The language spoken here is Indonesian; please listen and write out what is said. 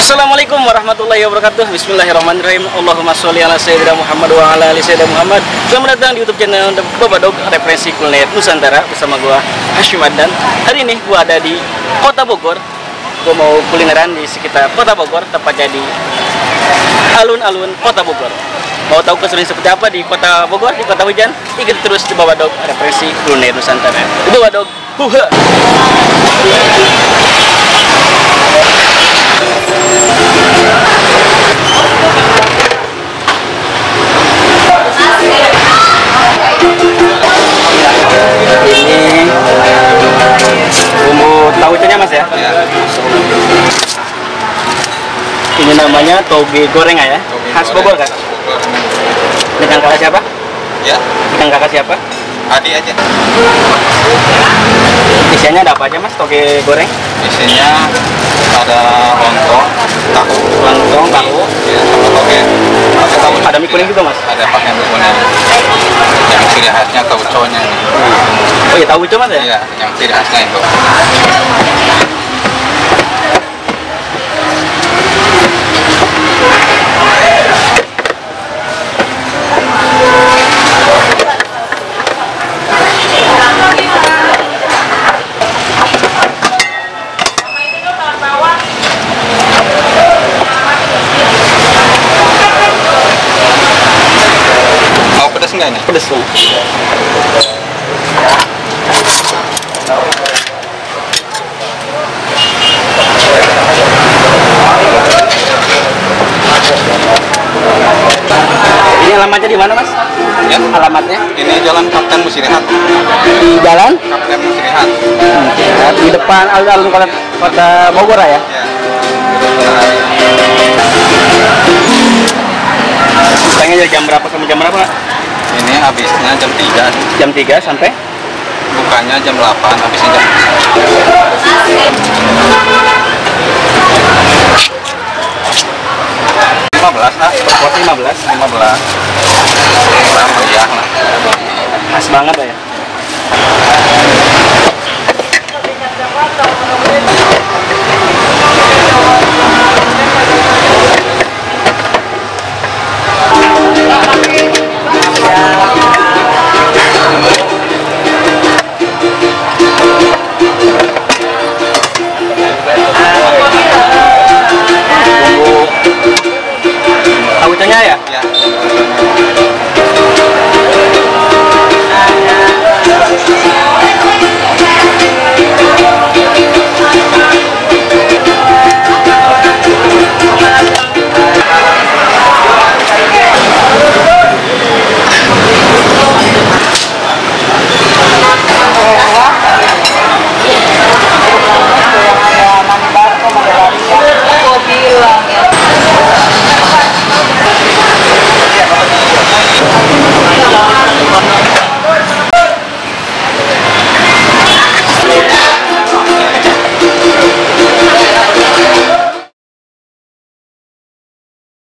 Assalamualaikum warahmatullahi wabarakatuh. Bismillahirrahmanirrahim. Allahumma sholli ala sayyidina Muhammad wa ala ali sayyidina Muhammad. Selamat datang di YouTube channel Babadog Referensi Kuliner Nusantara bersama gua Hashim Adnan. Hari ini gua ada di Kota Bogor. Gua mau kulineran di sekitar Kota Bogor, tepatnya di alun-alun Kota Bogor. Mau tahu keseruan seperti apa di Kota Bogor, di Kota Hujan? Ikuti terus di Babadog Referensi Kuliner Nusantara. Di Babadog, huha. Ini bumbu tauconya mas ya? Ya. Ini namanya toge goreng ya? Khas Bogor kan? Dengan kakak siapa? Ya. Dengan kakak siapa? Adi aja. Isinya ada apa aja mas toge goreng? Isinya ada lontong, tahu, ya, sama toge. Ada mie kuning juga mas? Ada pakai mie kuning. Yang ciri khasnya tauconya. Oh iya tauco mas ya? Iya, yang ciri khasnya itu. Pedes nggak ini? Pedes tuh. Ini alamatnya di mana mas? Ya. Alamatnya? Ini Jalan Kapten Muslihat. Di jalan? Kapten Muslihat. Di depan alun-alun kota Bogor ya? Ya. Bukanya dari jam berapa sampai jam berapa? Ini habisnya jam 3. Jam 3 sampai? Bukanya jam 8, habisnya jam 15 lah. Porsi 15? 15. Murah meriah lah. Khas banget ya?